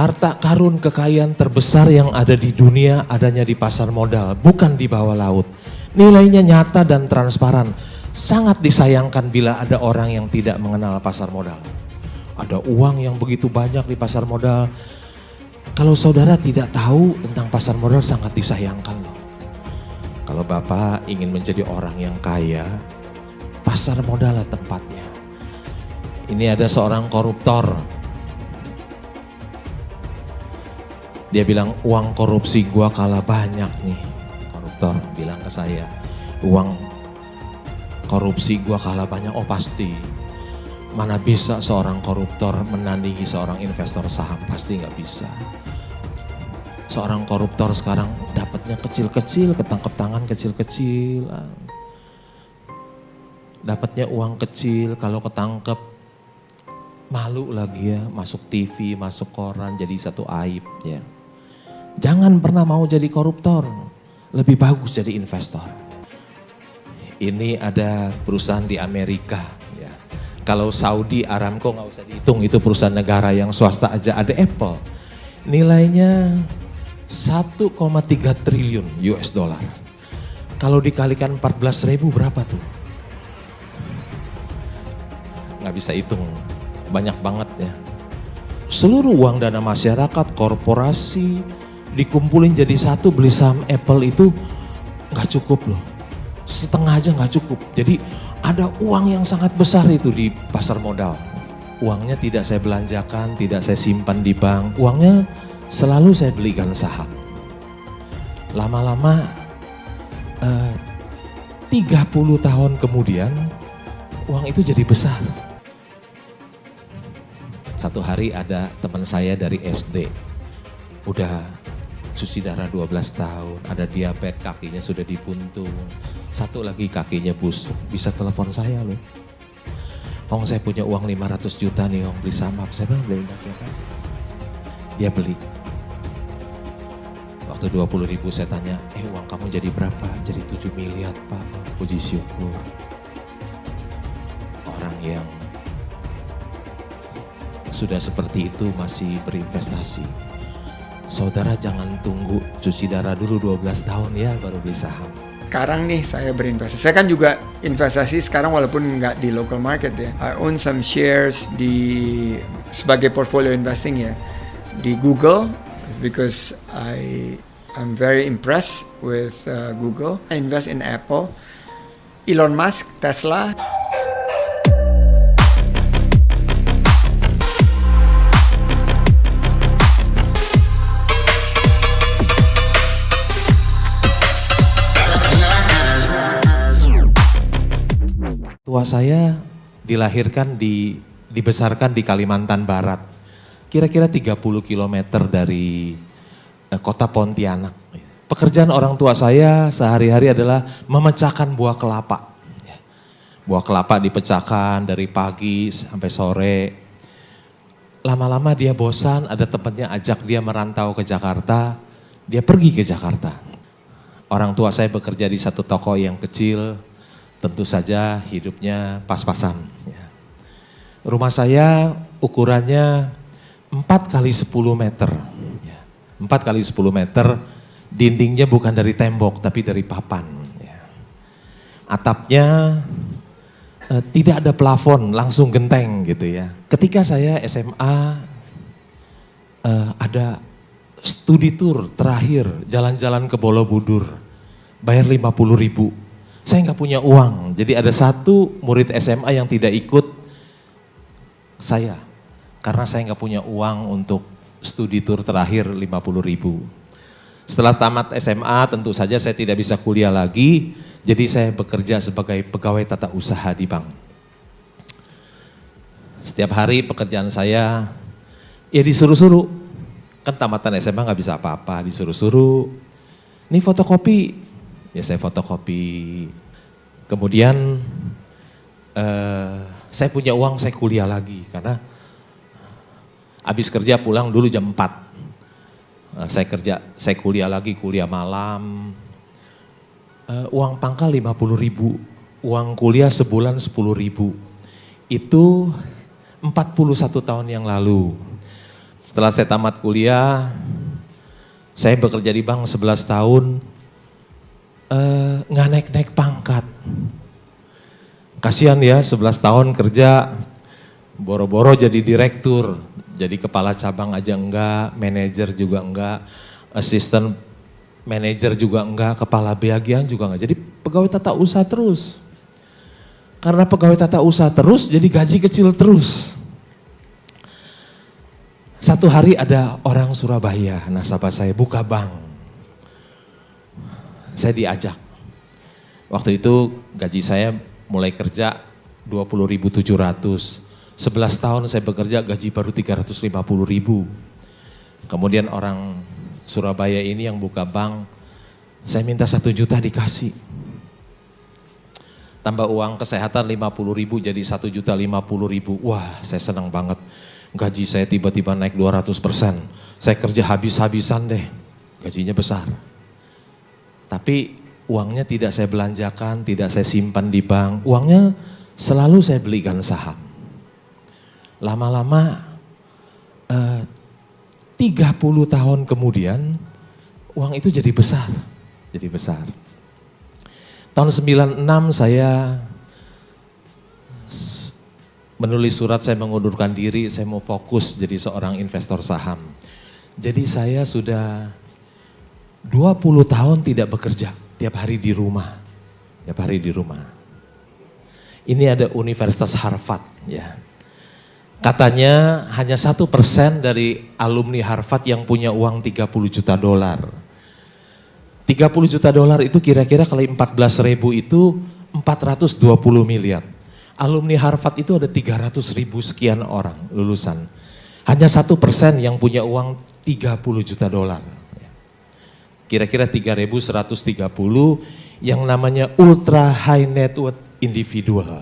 Harta karun kekayaan terbesar yang ada di dunia adanya di pasar modal, bukan di bawah laut. Nilainya nyata dan transparan. Sangat disayangkan bila ada orang yang tidak mengenal pasar modal. Ada uang yang begitu banyak di pasar modal. Kalau saudara tidak tahu tentang pasar modal sangat disayangkan loh. Kalau Bapak ingin menjadi orang yang kaya, pasar modal lah tempatnya. Ini ada seorang koruptor. Dia bilang, uang korupsi gua kalah banyak nih. Koruptor bilang ke saya, uang korupsi gua kalah banyak. Oh pasti, mana bisa seorang koruptor menandingi seorang investor saham, pasti nggak bisa. Seorang koruptor sekarang dapatnya kecil-kecil, ketangkep tangan kecil-kecil. Dapatnya uang kecil, kalau ketangkep malu lagi ya, masuk TV, masuk koran, jadi satu aib ya. Jangan pernah mau jadi koruptor, lebih bagus jadi investor. Ini ada perusahaan di Amerika ya. Kalau Saudi Aramco nggak usah dihitung, itu perusahaan negara, yang swasta aja ada Apple. Nilainya 1,3 triliun US dollar. Kalau dikalikan 14.000 berapa tuh? Nggak bisa hitung, banyak banget ya. Seluruh uang dana masyarakat, korporasi, dikumpulin jadi satu beli saham Apple itu nggak cukup loh. Setengah aja nggak cukup. Jadi ada uang yang sangat besar itu di pasar modal. Uangnya tidak saya belanjakan, tidak saya simpan di bank. Uangnya selalu saya belikan saham. Lama-lama 30 tahun kemudian uang itu jadi besar. Satu hari ada teman saya dari SD. Udah cuci darah 12 tahun, ada diabetes, kakinya sudah dipuntung. Satu lagi kakinya busuk, bisa telepon saya loh. Ong saya punya uang 500 juta nih Ong, beli saham. Saya bilang beliin rakyat aja. Dia beli. Waktu 20.000 saya tanya, uang kamu jadi berapa? Jadi 7 miliar Pak, puji syukur. Orang yang sudah seperti itu masih berinvestasi. Saudara jangan tunggu cuci darah dulu 12 tahun ya baru beli saham. Sekarang nih saya berinvestasi. Saya kan juga investasi sekarang walaupun nggak di local market ya. I own some shares sebagai portfolio investing ya di Google because I'm very impressed with Google. I invest in Apple, Elon Musk, Tesla. Tua saya dibesarkan di Kalimantan Barat, kira-kira 30 km dari kota Pontianak. Pekerjaan orang tua saya sehari-hari adalah memecahkan buah kelapa. Buah kelapa dipecahkan dari pagi sampai sore. Lama-lama dia bosan, ada temannya ajak dia merantau ke Jakarta, dia pergi ke Jakarta. Orang tua saya bekerja di satu toko yang kecil, tentu saja hidupnya pas-pasan. Rumah saya ukurannya 4 kali 10 meter. 4 kali 10 meter, dindingnya bukan dari tembok tapi dari papan. Atapnya tidak ada plafon, langsung genteng gitu ya. Ketika saya SMA ada studi tour terakhir, jalan-jalan ke Borobudur, bayar 50.000. Saya nggak punya uang, jadi ada satu murid SMA yang tidak ikut saya. Karena saya nggak punya uang untuk studi tour terakhir 50.000. Setelah tamat SMA tentu saja saya tidak bisa kuliah lagi, jadi saya bekerja sebagai pegawai tata usaha di bank. Setiap hari pekerjaan saya ya disuruh-suruh, kan tamatan SMA nggak bisa apa-apa, disuruh-suruh. Ini fotokopi. Ya saya fotokopi, kemudian saya punya uang, saya kuliah lagi karena habis kerja pulang dulu jam 4. Saya kuliah lagi, kuliah malam. Uang pangkal 50.000, uang kuliah sebulan 10.000. Itu 41 tahun yang lalu. Setelah saya tamat kuliah, saya bekerja di bank 11 tahun, nggak naik-naik pangkat. Kasihan ya, 11 tahun kerja, boro-boro jadi direktur, jadi kepala cabang aja enggak, manajer juga enggak, asisten manajer juga enggak, kepala bagian juga enggak. Jadi pegawai tata usaha terus. Karena pegawai tata usaha terus, jadi gaji kecil terus. Satu hari ada orang Surabaya, nasabah saya, buka bank. Saya diajak. Waktu itu gaji saya mulai kerja 20.700. 11 tahun saya bekerja gaji baru 350.000. Kemudian orang Surabaya ini yang buka bank, saya minta 1 juta dikasih. Tambah uang kesehatan 50.000 jadi 1.050.000. Wah, saya senang banget. Gaji saya tiba-tiba naik 200%. Saya kerja habis-habisan deh, gajinya besar. Tapi uangnya tidak saya belanjakan, tidak saya simpan di bank. Uangnya selalu saya belikan saham. Lama-lama 30 tahun kemudian uang itu jadi besar. Jadi besar. Tahun 96 saya menulis surat, saya mengundurkan diri, saya mau fokus jadi seorang investor saham. Jadi saya sudah 20 tahun tidak bekerja, tiap hari di rumah. Tiap hari di rumah. Ini ada Universitas Harvard ya. Katanya hanya 1% dari alumni Harvard yang punya uang 30 juta dolar. 30 juta dolar itu kira-kira kali 14.000 itu 420 miliar. Alumni Harvard itu ada 300.000 sekian orang lulusan. Hanya 1% yang punya uang 30 juta dolar. Kira-kira 3.130 yang namanya ultra high net worth individual.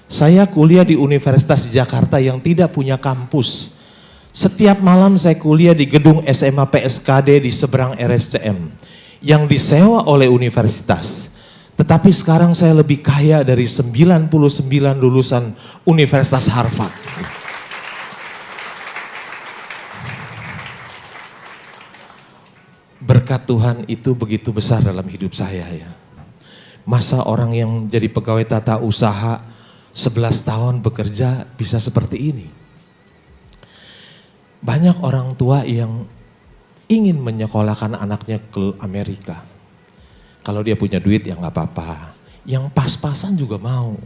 Saya kuliah di Universitas di Jakarta yang tidak punya kampus. Setiap malam saya kuliah di gedung SMA PSKD di seberang RSCM yang disewa oleh universitas. Tetapi sekarang saya lebih kaya dari 99 lulusan Universitas Harvard. Berkat Tuhan itu begitu besar dalam hidup saya ya. Masa orang yang jadi pegawai tata usaha 11 tahun bekerja bisa seperti ini. Banyak orang tua yang ingin menyekolahkan anaknya ke Amerika. Kalau dia punya duit ya nggak apa-apa. Yang pas-pasan juga mau.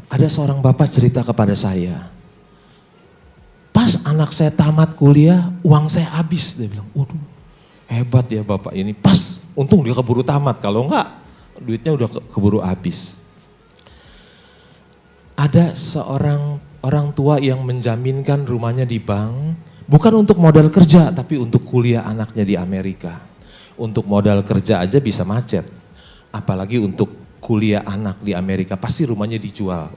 Ada seorang bapak cerita kepada saya. Pas anak saya tamat kuliah, uang saya habis. Dia bilang, waduh hebat ya bapak ini. Pas, untung dia keburu tamat. Kalau enggak, duitnya udah keburu habis. Ada seorang orang tua yang menjaminkan rumahnya di bank. Bukan untuk modal kerja, tapi untuk kuliah anaknya di Amerika. Untuk modal kerja aja bisa macet. Apalagi untuk kuliah anak di Amerika, pasti rumahnya dijual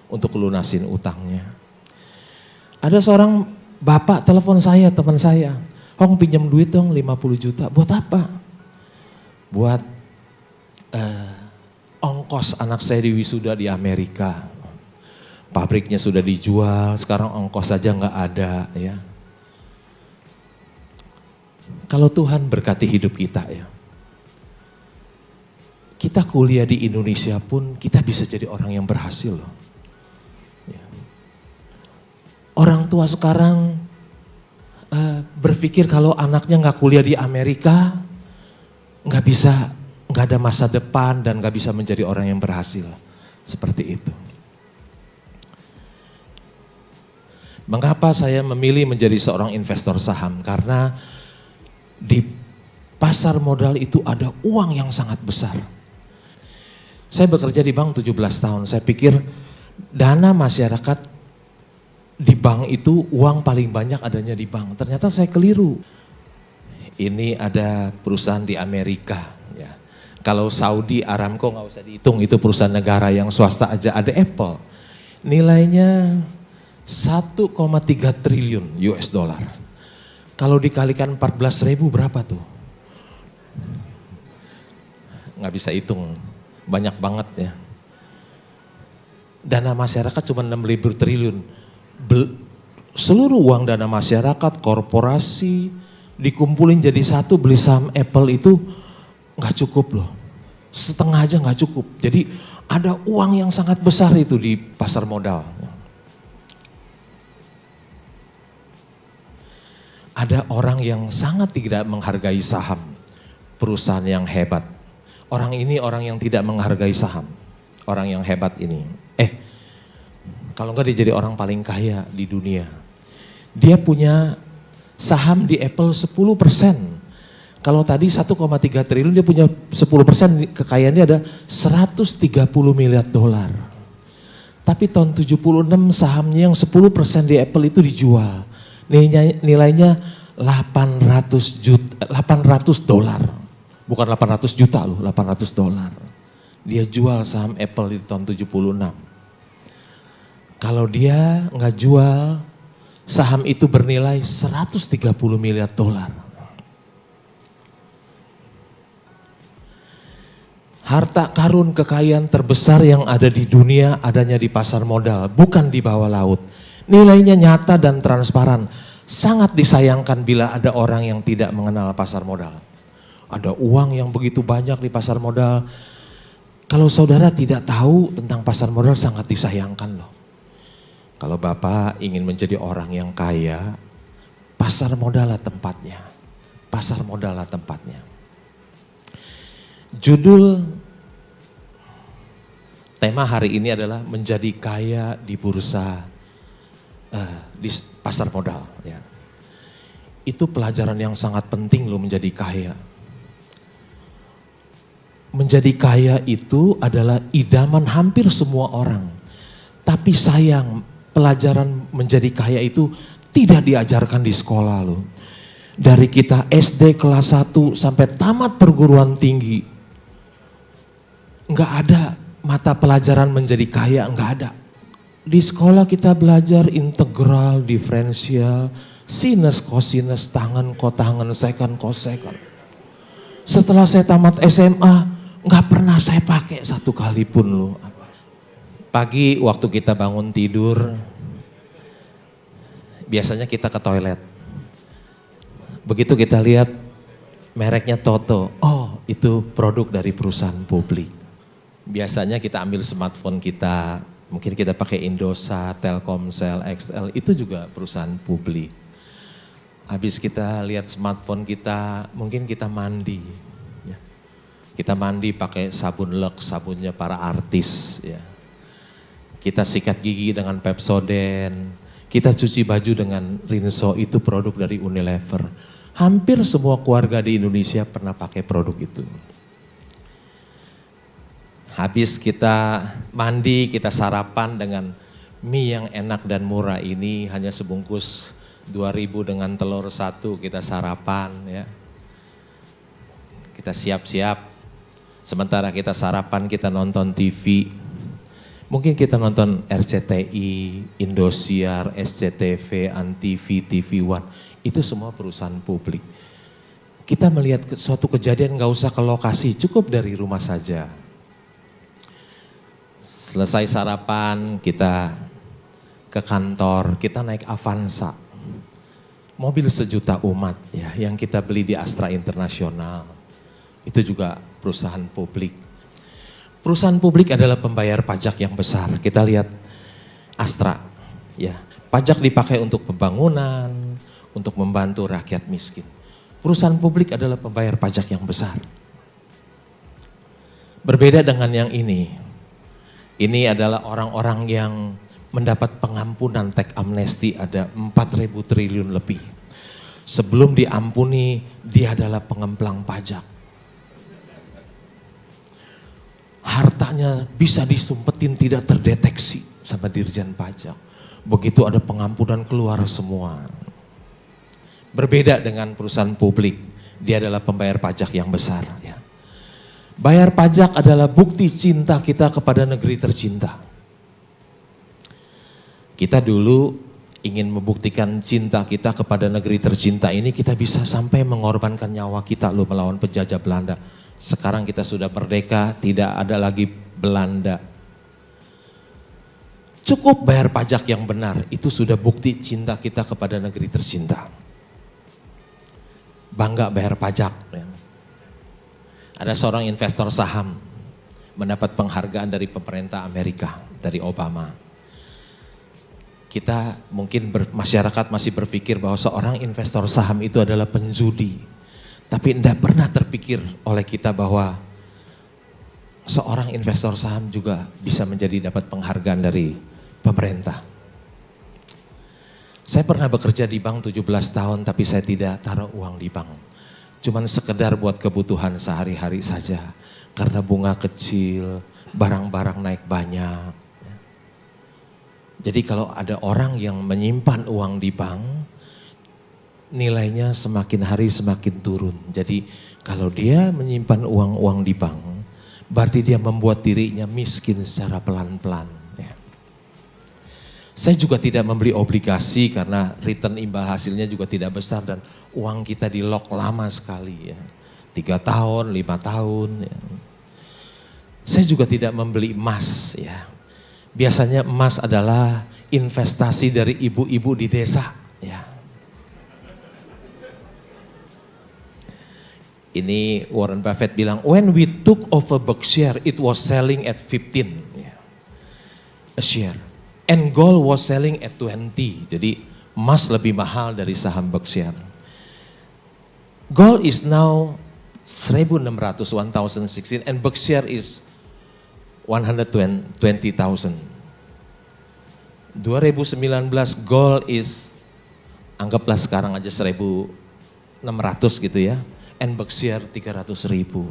untuk lunasin utangnya. Ada seorang bapak telepon saya, teman saya. Hong pinjam duit dong 50 juta. Buat apa? Buat ongkos anak saya di wisuda di Amerika. Pabriknya sudah dijual, sekarang ongkos saja nggak ada ya. Kalau Tuhan berkati hidup kita ya. Kita kuliah di Indonesia pun kita bisa jadi orang yang berhasil loh. Ya. Orang tua sekarang berpikir kalau anaknya nggak kuliah di Amerika, nggak ada masa depan dan nggak bisa menjadi orang yang berhasil. Seperti itu. Mengapa saya memilih menjadi seorang investor saham? Karena di pasar modal itu ada uang yang sangat besar. Saya bekerja di bank 17 tahun, saya pikir dana masyarakat di bank itu uang paling banyak adanya di bank. Ternyata saya keliru. Ini ada perusahaan di Amerika. Ya. Kalau Saudi Aramco nggak usah dihitung, itu perusahaan negara, yang swasta aja ada Apple. Nilainya 1,3 triliun US dollar. Kalau dikalikan 14.000 berapa tuh? Nggak bisa hitung, banyak banget ya. Dana masyarakat cuma 6.000 triliun. seluruh uang dana masyarakat, korporasi, dikumpulin jadi satu beli saham Apple itu nggak cukup loh. Setengah aja nggak cukup. Jadi ada uang yang sangat besar itu di pasar modal. Ada orang yang sangat tidak menghargai saham, perusahaan yang hebat. Orang ini orang yang tidak menghargai saham, orang yang hebat ini. Kalau enggak dia jadi orang paling kaya di dunia. Dia punya saham di Apple 10%. Kalau tadi 1,3 triliun dia punya 10%, kekayaannya ada 130 miliar dolar. Tapi tahun 76 sahamnya yang 10% di Apple itu dijual. Nilainya 800 dolar. Bukan 800 juta loh, 800 dolar. Dia jual saham Apple di tahun 76. Kalau dia nggak jual, saham itu bernilai 130 miliar dolar. Harta karun kekayaan terbesar yang ada di dunia adanya di pasar modal, bukan di bawah laut. Nilainya nyata dan transparan. Sangat disayangkan bila ada orang yang tidak mengenal pasar modal. Ada uang yang begitu banyak di pasar modal. Kalau saudara tidak tahu tentang pasar modal sangat disayangkan loh. Kalau Bapak ingin menjadi orang yang kaya, pasar modal lah tempatnya. Pasar modal lah tempatnya. Judul tema hari ini adalah menjadi kaya di bursa, di pasar modal. Ya. Itu pelajaran yang sangat penting loh menjadi kaya. Menjadi kaya itu adalah idaman hampir semua orang. Tapi sayang, pelajaran menjadi kaya itu tidak diajarkan di sekolah loh. Dari kita SD kelas 1 sampai tamat perguruan tinggi, nggak ada mata pelajaran menjadi kaya, nggak ada. Di sekolah kita belajar integral, diferensial, sinus, kosinus, tangen, kotangen, seken, kosekon. Setelah saya tamat SMA, nggak pernah saya pakai satu kali pun loh. Pagi waktu kita bangun tidur, biasanya kita ke toilet. Begitu kita lihat mereknya Toto, oh itu produk dari perusahaan publik. Biasanya kita ambil smartphone kita, mungkin kita pakai Indosat, Telkomsel, XL, itu juga perusahaan publik. Habis kita lihat smartphone kita, mungkin kita mandi. Ya. Kita mandi pakai sabun Lux, sabunnya para artis. Ya. Kita sikat gigi dengan Pepsodent, kita cuci baju dengan Rinso, itu produk dari Unilever. Hampir semua keluarga di Indonesia pernah pakai produk itu. Habis kita mandi, kita sarapan dengan mie yang enak dan murah ini, hanya sebungkus 2.000 dengan telur 1 kita sarapan ya. Kita siap-siap, sementara kita sarapan kita nonton TV. Mungkin kita nonton RCTI, Indosiar, SCTV, Antv, TV One. Itu semua perusahaan publik. Kita melihat suatu kejadian gak usah ke lokasi, cukup dari rumah saja. Selesai sarapan, kita ke kantor, kita naik Avanza. Mobil sejuta umat ya, yang kita beli di Astra Internasional. Itu juga perusahaan publik. Perusahaan publik adalah pembayar pajak yang besar. Kita lihat Astra, ya, pajak dipakai untuk pembangunan, untuk membantu rakyat miskin. Perusahaan publik adalah pembayar pajak yang besar. Berbeda dengan yang ini. Ini adalah orang-orang yang mendapat pengampunan teks amnesti, ada 4.000 triliun lebih. Sebelum diampuni, dia adalah pengemplang pajak. Hartanya bisa disumpetin tidak terdeteksi sama Dirjen Pajak. Begitu ada pengampunan keluar semua. Berbeda dengan perusahaan publik, dia adalah pembayar pajak yang besar. Ya. Bayar pajak adalah bukti cinta kita kepada negeri tercinta. Kita dulu ingin membuktikan cinta kita kepada negeri tercinta ini, kita bisa sampai mengorbankan nyawa kita loh melawan penjajah Belanda. Sekarang kita sudah merdeka, tidak ada lagi Belanda. Cukup bayar pajak yang benar, itu sudah bukti cinta kita kepada negeri tercinta. Bangga bayar pajak. Ya. Ada seorang investor saham mendapat penghargaan dari pemerintah Amerika, dari Obama. Kita mungkin masyarakat masih berpikir bahwa seorang investor saham itu adalah penjudi. Tapi tidak pernah terpikir oleh kita bahwa seorang investor saham juga bisa menjadi dapat penghargaan dari pemerintah. Saya pernah bekerja di bank 17 tahun tapi saya tidak taruh uang di bank. Cuman sekedar buat kebutuhan sehari-hari saja. Karena bunga kecil, barang-barang naik banyak. Jadi kalau ada orang yang menyimpan uang di bank, nilainya semakin hari semakin turun. Jadi kalau dia menyimpan uang-uang di bank, berarti dia membuat dirinya miskin secara pelan-pelan. Ya. Saya juga tidak membeli obligasi karena return imbal hasilnya juga tidak besar dan uang kita di lock lama sekali ya. 3 tahun, 5 tahun. Ya. Saya juga tidak membeli emas ya. Biasanya emas adalah investasi dari ibu-ibu di desa ya. Ini Warren Buffett bilang, when we took over Berkshire, it was selling at 15 a share. And gold was selling at 20. Jadi emas lebih mahal dari saham Berkshire. Gold is now 1,600, 1,016 and Berkshire is 120,000. 2019 gold is, anggaplah sekarang aja 1.600 gitu ya. And Berkshire 300.000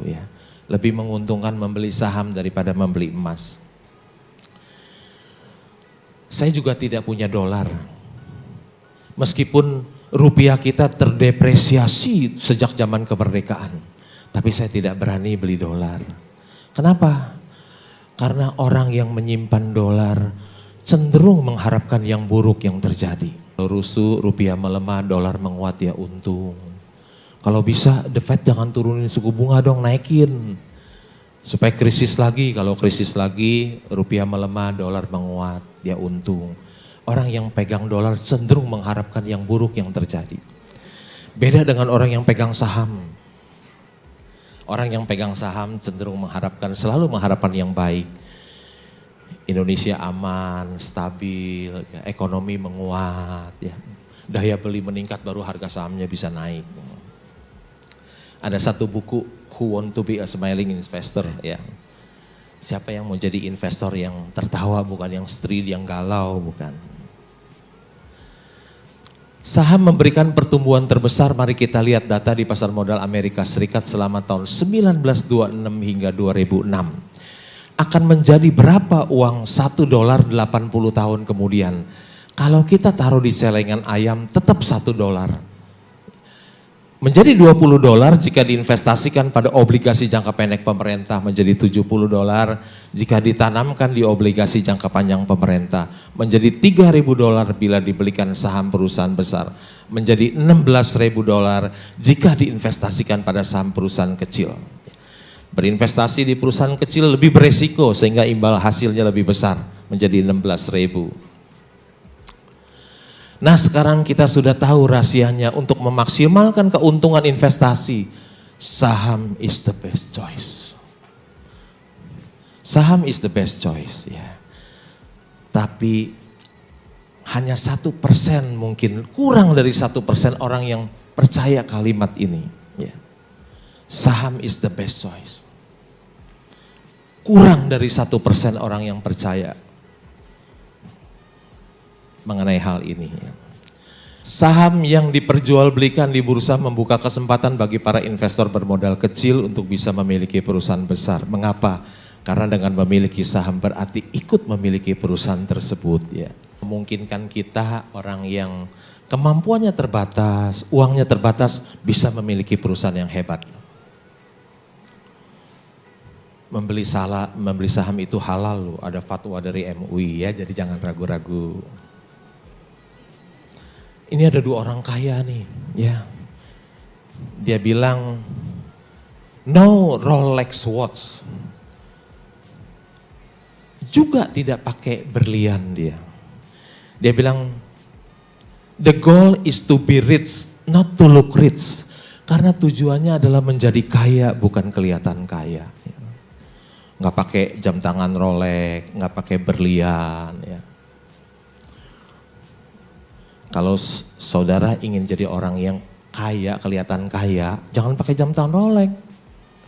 ya. Lebih menguntungkan membeli saham daripada membeli emas. Saya juga tidak punya dolar. Meskipun rupiah kita terdepresiasi sejak zaman kemerdekaan. Tapi saya tidak berani beli dolar. Kenapa? Karena orang yang menyimpan dolar cenderung mengharapkan yang buruk yang terjadi. Kalau rusuh, rupiah melemah, dolar menguat ya untung. Kalau bisa The Fed jangan turunin suku bunga dong, naikin. Supaya krisis lagi, kalau krisis lagi rupiah melemah, dolar menguat, dia untung. Orang yang pegang dolar cenderung mengharapkan yang buruk yang terjadi. Beda dengan orang yang pegang saham. Orang yang pegang saham cenderung selalu mengharapkan yang baik. Indonesia aman, stabil, ya, ekonomi menguat, ya. Daya beli meningkat baru harga sahamnya bisa naik. Ada satu buku, Who Want to be a Smiling Investor, ya. Siapa yang mau jadi investor yang tertawa, bukan yang stril, yang galau, bukan. Saham memberikan pertumbuhan terbesar, mari kita lihat data di pasar modal Amerika Serikat selama tahun 1926 hingga 2006. Akan menjadi berapa uang $1 80 tahun kemudian? Kalau kita taruh di celengan ayam tetap $1. Menjadi $20 jika diinvestasikan pada obligasi jangka pendek pemerintah, menjadi $70 jika ditanamkan di obligasi jangka panjang pemerintah, menjadi $3.000 bila dibelikan saham perusahaan besar, menjadi $16.000 jika diinvestasikan pada saham perusahaan kecil. Berinvestasi di perusahaan kecil lebih beresiko sehingga imbal hasilnya lebih besar, menjadi $16.000. Nah sekarang kita sudah tahu rahasianya untuk memaksimalkan keuntungan investasi. Saham is the best choice. Saham is the best choice ya. Tapi hanya 1% mungkin, kurang dari 1% orang yang percaya kalimat ini. Ya. Saham is the best choice. Kurang dari 1% orang yang percaya mengenai hal ini. Saham yang diperjualbelikan di bursa membuka kesempatan bagi para investor bermodal kecil untuk bisa memiliki perusahaan besar. Mengapa? Karena dengan memiliki saham berarti ikut memiliki perusahaan tersebut ya. Memungkinkan kita orang yang kemampuannya terbatas, uangnya terbatas bisa memiliki perusahaan yang hebat. Membeli saham itu halal loh, ada fatwa dari MUI ya, jadi jangan ragu-ragu. Ini ada 2 orang kaya nih, ya. Dia bilang, no Rolex watch. juga tidak pakai berlian dia. Dia bilang, the goal is to be rich, not to look rich. Karena tujuannya adalah menjadi kaya, bukan kelihatan kaya. Nggak pakai jam tangan Rolex, nggak pakai berlian. Ya. Kalau saudara ingin jadi orang yang kaya, kelihatan kaya, jangan pakai jam tangan Rolex.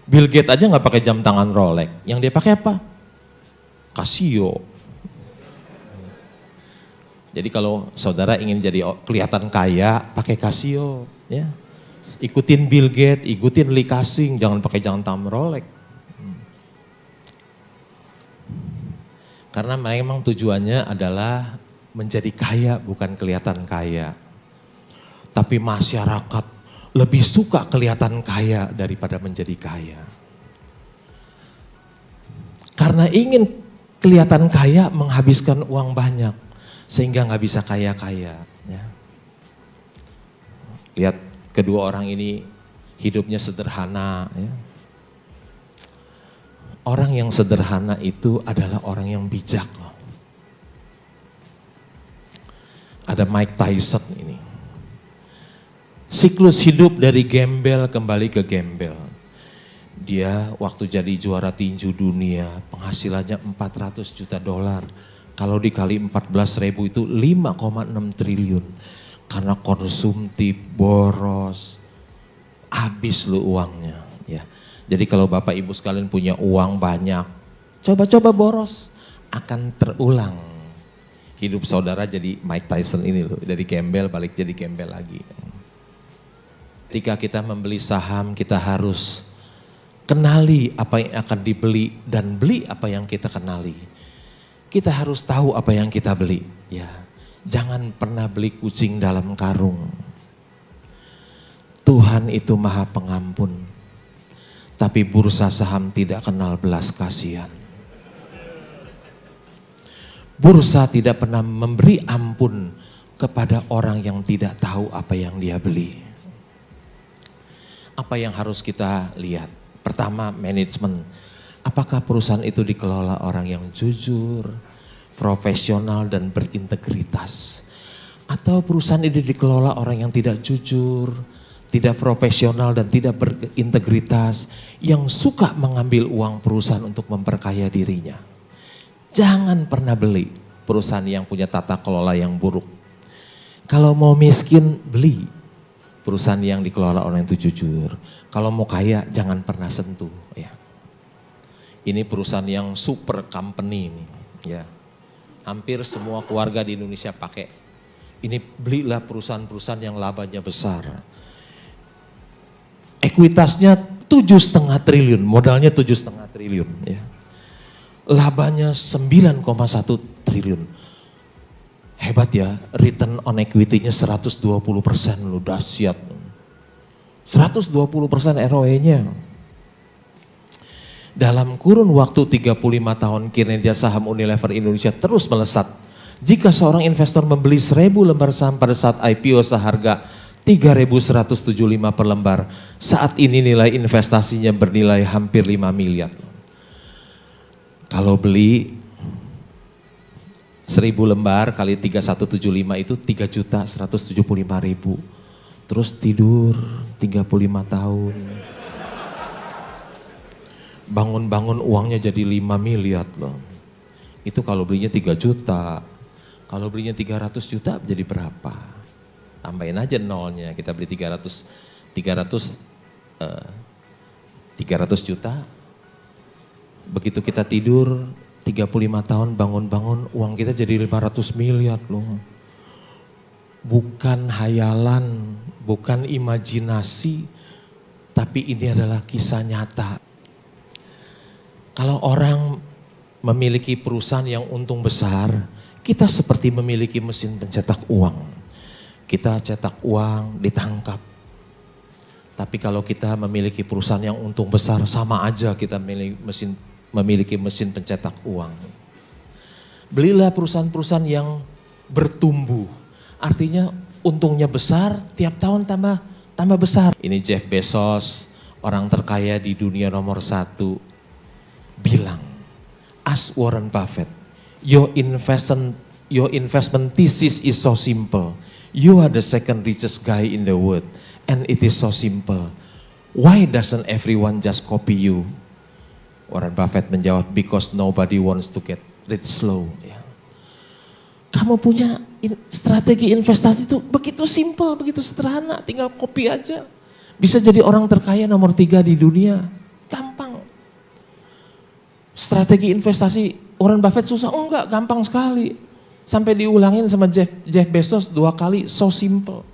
Bill Gates aja nggak pakai jam tangan Rolex. Yang dia pakai apa? Casio. Jadi kalau saudara ingin jadi kelihatan kaya, pakai Casio. Ya. Ikutin Bill Gates, ikutin Lee Ka-shing, jangan pakai jam tangan Rolex. Karena memang tujuannya adalah menjadi kaya, bukan kelihatan kaya. Tapi masyarakat lebih suka kelihatan kaya daripada menjadi kaya. Karena ingin kelihatan kaya, menghabiskan uang banyak. Sehingga nggak bisa kaya-kaya. Ya. Lihat kedua orang ini hidupnya sederhana. Ya. Orang yang sederhana itu adalah orang yang bijak. Ada Mike Tyson ini. Siklus hidup dari gembel kembali ke gembel. Dia waktu jadi juara tinju dunia, penghasilannya 400 juta dolar. Kalau dikali 14.000 itu 5,6 triliun. Karena konsumtif, boros, habis lu uangnya. Ya. Jadi kalau Bapak Ibu sekalian punya uang banyak, coba-coba boros, akan terulang. Hidup saudara jadi Mike Tyson ini loh, dari gembel balik jadi gembel lagi. Ketika kita membeli saham, kita harus kenali apa yang akan dibeli dan beli apa yang kita kenali. Kita harus tahu apa yang kita beli. Ya, jangan pernah beli kucing dalam karung. Tuhan itu Maha Pengampun. Tapi bursa saham tidak kenal belas kasihan. Bursa tidak pernah memberi ampun kepada orang yang tidak tahu apa yang dia beli. Apa yang harus kita lihat? Pertama, manajemen. Apakah perusahaan itu dikelola orang yang jujur, profesional dan berintegritas? Atau perusahaan itu dikelola orang yang tidak jujur, tidak profesional dan tidak berintegritas, yang suka mengambil uang perusahaan untuk memperkaya dirinya? Jangan pernah beli perusahaan yang punya tata kelola yang buruk. Kalau mau miskin, beli perusahaan yang dikelola orang itu jujur. Kalau mau kaya, jangan pernah sentuh. Ya. Ini perusahaan yang super company ini. Ya. Hampir semua keluarga di Indonesia pakai. Ini belilah perusahaan-perusahaan yang labanya besar. Ekuitasnya 7,5 triliun, modalnya 7,5 triliun. Ya. Labanya 9,1 triliun. Hebat ya, return on equity-nya 120%, lu dahsyat. 120% ROE-nya. Dalam kurun waktu 35 tahun kinerja saham Unilever Indonesia terus melesat. Jika seorang investor membeli 1.000 lembar saham pada saat IPO seharga 3.175 per lembar, saat ini nilai investasinya bernilai hampir 5 miliar. Kalau beli 1.000 lembar kali 3.175 itu 3.175.000. Terus tidur 35 tahun. Bangun-bangun uangnya jadi 5 miliar loh. Itu kalau belinya 3 juta. Kalau belinya 300 juta jadi berapa? Tambahin aja nolnya, kita beli 300 juta. Begitu kita tidur 35 tahun bangun-bangun uang kita jadi 500 miliar loh. Bukan hayalan, bukan imajinasi, tapi ini adalah kisah nyata. Kalau orang memiliki perusahaan yang untung besar, kita seperti memiliki mesin pencetak uang. Kita cetak uang, ditangkap. Tapi kalau kita memiliki perusahaan yang untung besar, sama aja kita memiliki mesin pencetak uang. Belilah perusahaan-perusahaan yang bertumbuh. Artinya untungnya besar, tiap tahun tambah besar. Ini Jeff Bezos, orang terkaya di dunia nomor 1, bilang, Ask Warren Buffett. Your investment thesis is so simple. You are the second richest guy in the world, and it is so simple. Why doesn't everyone just copy you? Warren Buffett menjawab, because nobody wants to get rich slow. Ya. Kamu punya strategi investasi itu begitu simple, begitu sederhana, tinggal copy aja. Bisa jadi orang terkaya nomor 3 di dunia, gampang. Strategi investasi Warren Buffett susah? Enggak, gampang sekali. Sampai diulangin sama Jeff Bezos 2 kali, so simple.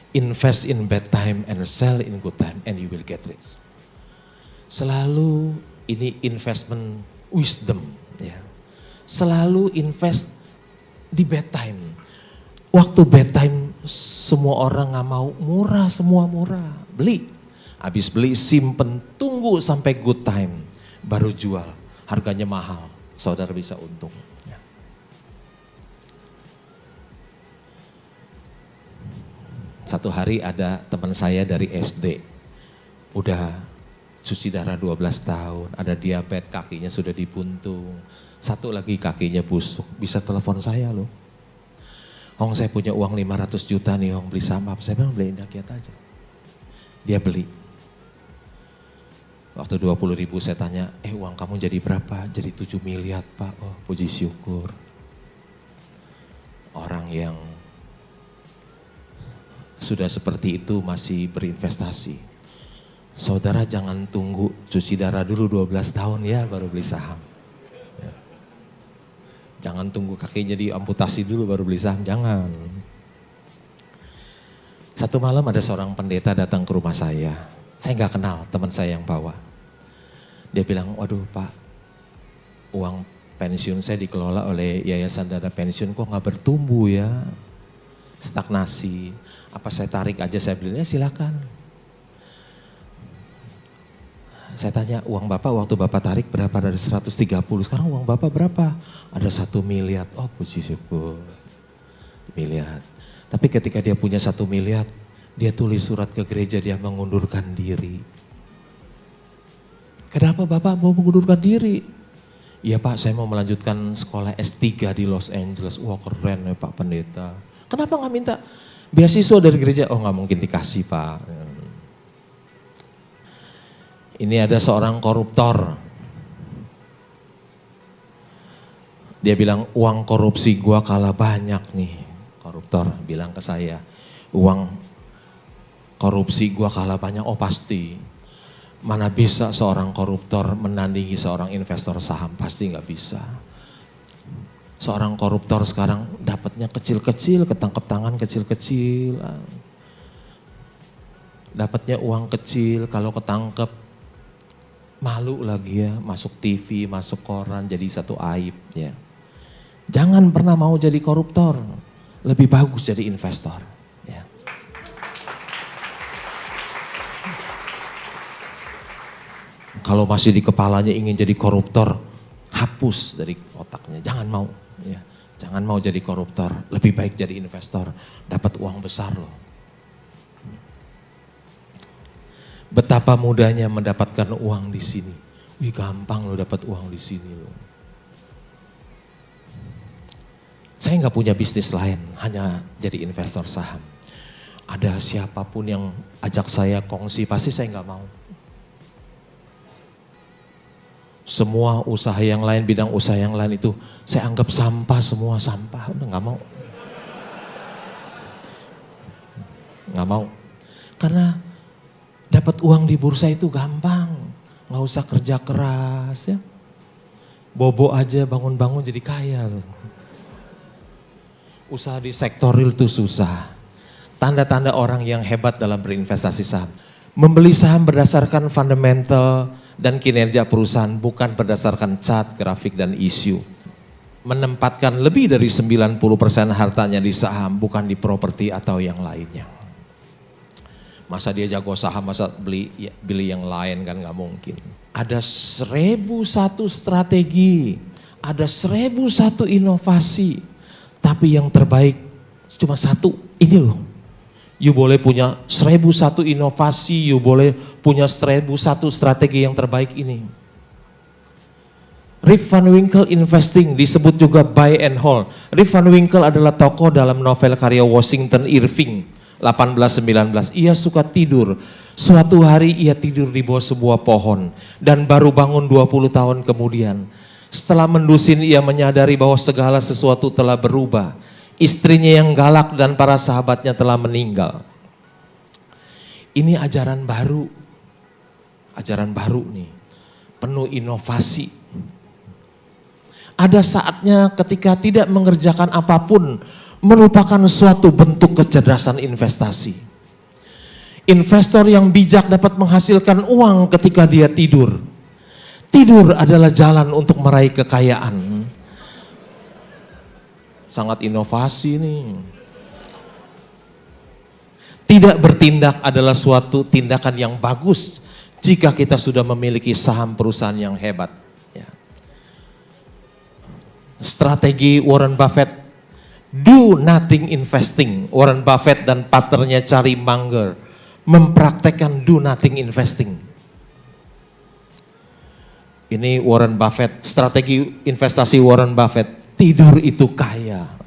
Invest in bad time and sell in good time and you will get rich. Selalu ini investment wisdom. Ya. Selalu invest di bad time. Waktu bad time semua orang gak mau, murah, semua murah. Beli, habis beli simpen, tunggu sampai good time, baru jual. Harganya mahal, saudara bisa untung. Ya. Satu hari ada teman saya dari SD, udah cuci darah 12 tahun, ada diabetes, kakinya sudah dibuntung. Satu lagi kakinya busuk, bisa telepon saya loh. Hong, saya punya uang 500 juta nih Hong, beli saham apa? Saya bilang beli Indakiat aja. Dia beli. Waktu 20.000 saya tanya, uang kamu jadi berapa? Jadi 7 miliar Pak. Oh, puji syukur. Orang yang sudah seperti itu masih berinvestasi. Saudara jangan tunggu cuci darah dulu 12 tahun ya baru beli saham. Ya. Jangan tunggu kakinya diamputasi dulu baru beli saham, jangan. Satu malam ada seorang pendeta datang ke rumah saya nggak kenal, teman saya yang bawa. Dia bilang, waduh Pak, uang pensiun saya dikelola oleh Yayasan Dana Pensiun kok nggak bertumbuh ya, stagnasi. Apa saya tarik aja, saya belinya silakan. Saya tanya, uang Bapak waktu Bapak tarik berapa dari 130, sekarang uang Bapak berapa? Ada 1 miliar, oh puji syukur, miliar. Tapi ketika dia punya 1 miliar, dia tulis surat ke gereja, dia mengundurkan diri. Kenapa Bapak mau mengundurkan diri? Iya Pak, saya mau melanjutkan sekolah S3 di Los Angeles. Wah keren ya Pak Pendeta. Kenapa gak minta beasiswa dari gereja? Oh gak mungkin dikasih Pak. Ini ada seorang koruptor. Dia bilang uang korupsi gua kalah banyak nih. Koruptor bilang ke saya, uang korupsi gua kalah banyak. Oh pasti. Mana bisa seorang koruptor menandingi seorang investor saham, pasti nggak bisa. Seorang koruptor sekarang dapatnya kecil-kecil, ketangkep tangan kecil-kecil. Dapatnya uang kecil, kalau ketangkep malu lagi ya, masuk TV, masuk koran, jadi satu aib ya. Jangan pernah mau jadi koruptor, lebih bagus jadi investor. Ya. Kalau masih di kepalanya ingin jadi koruptor, hapus dari otaknya, jangan mau. Ya. Jangan mau jadi koruptor, lebih baik jadi investor, dapat uang besar loh. Betapa mudahnya mendapatkan uang di sini. Wih gampang loh dapat uang di sini loh. Saya nggak punya bisnis lain, hanya jadi investor saham. Ada siapapun yang ajak saya kongsi, pasti saya nggak mau. Semua usaha yang lain, bidang usaha yang lain itu saya anggap sampah, semua sampah, udah nggak mau. Nggak mau, karena dapat uang di bursa itu gampang, nggak usah kerja keras ya. Bobo aja bangun-bangun jadi kaya loh. Usaha di sektor real itu susah. Tanda-tanda orang yang hebat dalam berinvestasi saham. Membeli saham berdasarkan fundamental dan kinerja perusahaan, bukan berdasarkan chart, grafik, dan isu. Menempatkan lebih dari 90% hartanya di saham, bukan di properti atau yang lainnya. Masa dia jago saham, masa beli yang lain kan gak mungkin. Ada 1001 strategi, ada 1001 inovasi, tapi yang terbaik cuma satu, ini loh. You boleh punya 1001 inovasi, you boleh punya 1001 strategi, yang terbaik ini. Rip Van Winkle Investing disebut juga buy and hold. Rip Van Winkle adalah tokoh dalam novel karya Washington Irving 1819. Ia suka tidur. Suatu hari ia tidur di bawah sebuah pohon dan baru bangun 20 tahun kemudian. Setelah mendusin ia menyadari bahwa segala sesuatu telah berubah. Istrinya yang galak dan para sahabatnya telah meninggal. Ini ajaran baru nih, penuh inovasi. Ada saatnya ketika tidak mengerjakan apapun merupakan suatu bentuk kecerdasan investasi. Investor yang bijak dapat menghasilkan uang ketika dia tidur. Tidur adalah jalan untuk meraih kekayaan. Sangat inovasi nih. Tidak bertindak adalah suatu tindakan yang bagus jika kita sudah memiliki saham perusahaan yang hebat. Strategi Warren Buffett, do nothing investing. Warren Buffett dan partnernya Charlie Munger mempraktekkan do nothing investing. Ini Warren Buffett, strategi investasi Warren Buffett, tidur itu kaya.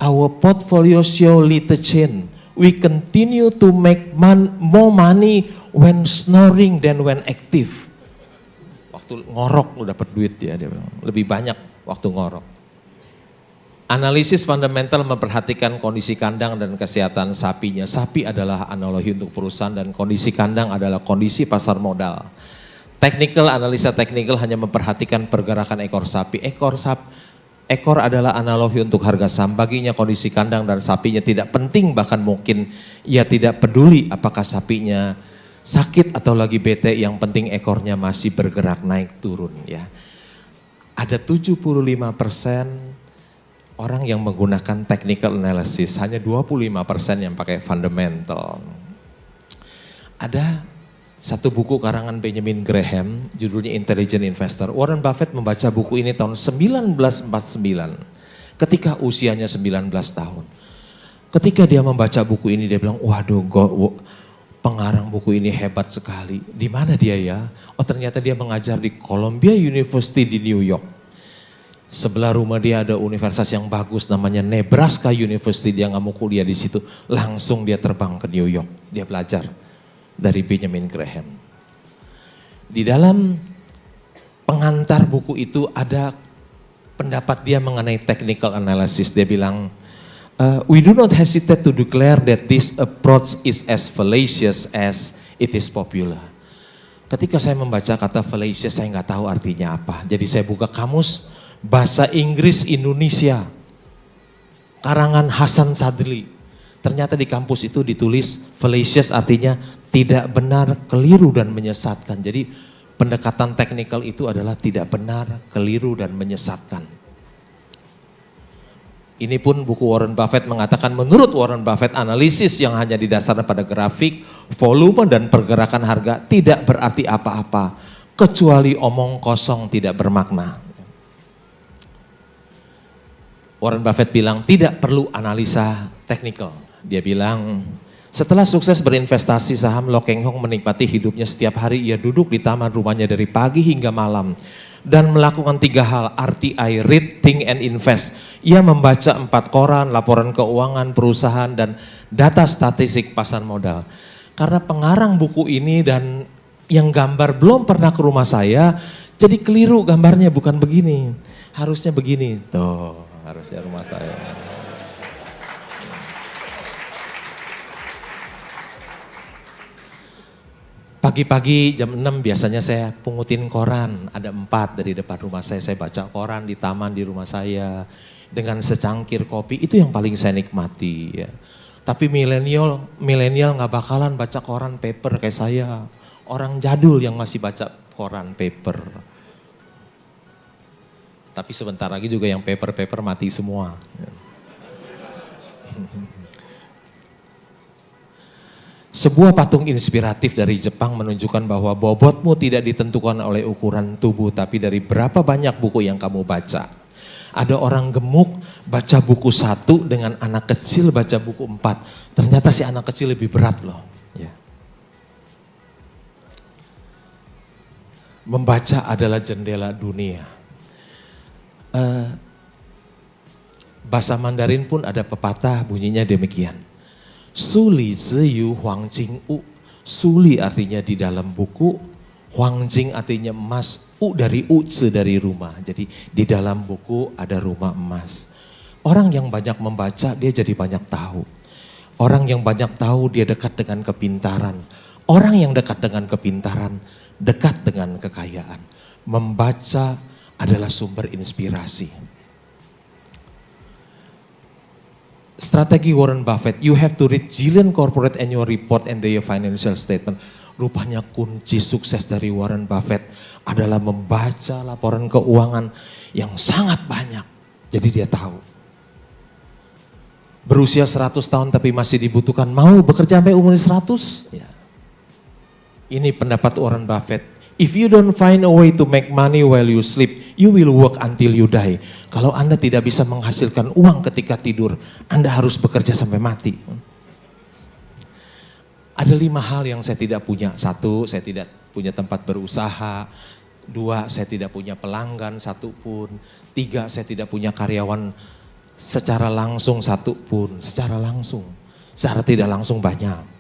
Our portfolio show little change. We continue to make more money when snoring than when active. Waktu ngorok lu dapat duit ya, dia bilang. Lebih banyak waktu ngorok. Analisis fundamental memperhatikan kondisi kandang dan kesehatan sapinya. Sapi adalah analogi untuk perusahaan dan kondisi kandang adalah kondisi pasar modal. Analisa teknikal hanya memperhatikan pergerakan ekor sapi. Ekor adalah analogi untuk harga saham. Baginya kondisi kandang dan sapinya tidak penting, bahkan mungkin ia tidak peduli apakah sapinya sakit atau lagi bete, yang penting ekornya masih bergerak naik turun ya. Ada 75% orang yang menggunakan technical analysis, hanya 25% yang pakai fundamental. Ada satu buku karangan Benjamin Graham, judulnya Intelligent Investor. Warren Buffett membaca buku ini tahun 1949, ketika usianya 19 tahun. Ketika dia membaca buku ini, dia bilang, waduh, pengarang buku ini hebat sekali. Di mana dia ya? Oh, ternyata dia mengajar di Columbia University di New York. Sebelah rumah dia ada universitas yang bagus namanya Nebraska University. Dia nggak mau kuliah di situ, langsung dia terbang ke New York. Dia belajar dari Benjamin Graham. Di dalam pengantar buku itu ada pendapat dia mengenai technical analysis. Dia bilang, we do not hesitate to declare that this approach is as fallacious as it is popular. Ketika saya membaca kata fallacious, saya nggak tahu artinya apa. Jadi saya buka kamus bahasa Inggris Indonesia, karangan Hasan Sadli. Ternyata di kampus itu ditulis fallacious artinya tidak benar, keliru dan menyesatkan. Jadi pendekatan teknikal itu adalah tidak benar, keliru dan menyesatkan. Ini pun buku Warren Buffett mengatakan, menurut Warren Buffett, analisis yang hanya didasarkan pada grafik, volume dan pergerakan harga tidak berarti apa-apa, kecuali omong kosong tidak bermakna. Warren Buffett bilang tidak perlu analisa teknikal. Dia bilang, setelah sukses berinvestasi saham, Lo Keng Hong menikmati hidupnya. Setiap hari ia duduk di taman rumahnya dari pagi hingga malam dan melakukan 3 hal, RTI, read, think, and invest. Ia membaca 4 koran, laporan keuangan perusahaan, dan data statistik pasar modal. Karena pengarang buku ini dan yang gambar belum pernah ke rumah saya, jadi keliru gambarnya, bukan begini. Harusnya begini, tuh harusnya rumah saya. Pagi-pagi jam 6 biasanya saya pungutin koran, ada 4 dari depan rumah saya baca koran di taman di rumah saya dengan secangkir kopi, itu yang paling saya nikmati ya. Tapi milenial nggak bakalan baca koran paper kayak saya, orang jadul yang masih baca koran paper. Tapi sebentar lagi juga yang paper mati semua. Sebuah patung inspiratif dari Jepang menunjukkan bahwa bobotmu tidak ditentukan oleh ukuran tubuh, tapi dari berapa banyak buku yang kamu baca. Ada orang gemuk baca buku 1 dengan anak kecil baca buku 4. Ternyata si anak kecil lebih berat loh. Ya. Membaca adalah jendela dunia. Bahasa Mandarin pun ada pepatah bunyinya demikian. Suli ziyu huang jing u. Suli artinya di dalam buku, huang jing artinya emas, u dari uzi dari rumah. Jadi di dalam buku ada rumah emas. Orang yang banyak membaca dia jadi banyak tahu. Orang yang banyak tahu dia dekat dengan kepintaran. Orang yang dekat dengan kepintaran dekat dengan kekayaan. Membaca adalah sumber inspirasi. Strategi Warren Buffett, you have to read Jillian Corporate Annual Report and their financial statement. Rupanya kunci sukses dari Warren Buffett adalah membaca laporan keuangan yang sangat banyak. Jadi dia tahu. Berusia 100 tahun tapi masih dibutuhkan, mau bekerja sampai umur 100? Ya. Ini pendapat Warren Buffett. If you don't find a way to make money while you sleep, you will work until you die. Kalau Anda tidak bisa menghasilkan uang ketika tidur, Anda harus bekerja sampai mati. Ada 5 hal yang saya tidak punya. 1, saya tidak punya tempat berusaha. 2, saya tidak punya pelanggan satupun. 3, saya tidak punya karyawan secara langsung satupun. Secara langsung, secara tidak langsung banyak.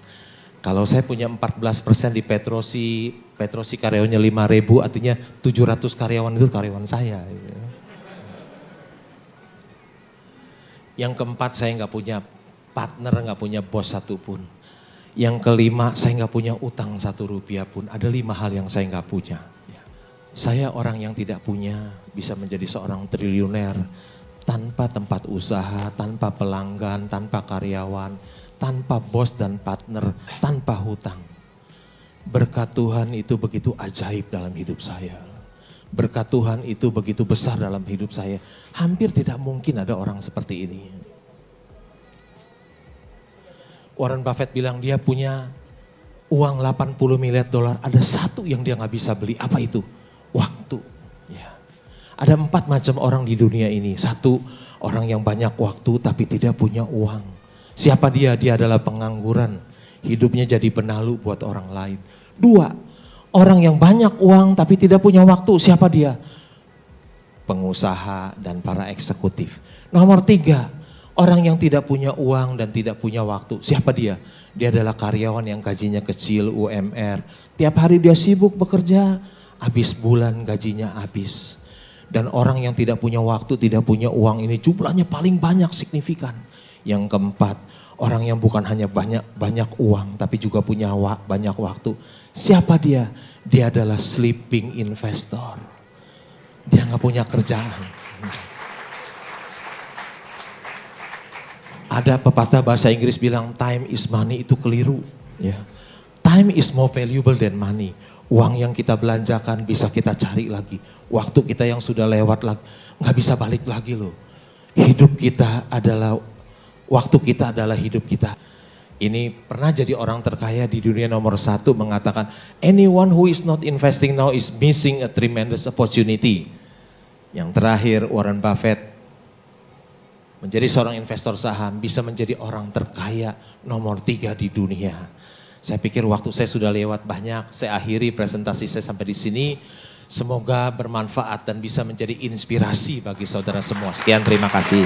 Kalau saya punya 14% di Petrosi karyawannya 5.000, artinya 700 karyawan itu karyawan saya. Yang keempat, saya nggak punya partner, nggak punya bos satupun. Yang kelima, saya nggak punya utang 1 rupiah pun. Ada 5 hal yang saya nggak punya. Saya orang yang tidak punya bisa menjadi seorang triliuner tanpa tempat usaha, tanpa pelanggan, tanpa karyawan, tanpa bos dan partner, tanpa hutang. Berkat Tuhan itu begitu ajaib dalam hidup saya. Berkat Tuhan itu begitu besar dalam hidup saya. Hampir tidak mungkin ada orang seperti ini. Warren Buffett bilang dia punya uang 80 miliar dolar. Ada satu yang dia gak bisa beli. Apa itu? Waktu. Ya. Ada 4 macam orang di dunia ini. 1, orang yang banyak waktu tapi tidak punya uang. Siapa dia? Dia adalah pengangguran. Hidupnya jadi benalu buat orang lain. 2, orang yang banyak uang tapi tidak punya waktu. Siapa dia? Pengusaha dan para eksekutif. Nomor 3, orang yang tidak punya uang dan tidak punya waktu. Siapa dia? Dia adalah karyawan yang gajinya kecil, UMR. Tiap hari dia sibuk bekerja, habis bulan gajinya habis. Dan orang yang tidak punya waktu, tidak punya uang ini jumlahnya paling banyak, signifikan. Yang keempat, orang yang bukan hanya banyak uang tapi juga punya banyak waktu. Siapa dia? Dia adalah sleeping investor. Dia gak punya kerjaan. Ada pepatah bahasa Inggris bilang time is money, itu keliru. Ya. Time is more valuable than money. Uang yang kita belanjakan bisa kita cari lagi. Waktu kita yang sudah lewat lagi, gak bisa balik lagi loh. Hidup kita adalah waktu kita adalah hidup kita. Ini pernah jadi orang terkaya di dunia nomor 1 mengatakan, anyone who is not investing now is missing a tremendous opportunity. Yang terakhir, Warren Buffett menjadi seorang investor saham, bisa menjadi orang terkaya nomor 3 di dunia. Saya pikir waktu saya sudah lewat banyak, saya akhiri presentasi saya sampai di sini. Semoga bermanfaat dan bisa menjadi inspirasi bagi saudara semua. Sekian, terima kasih.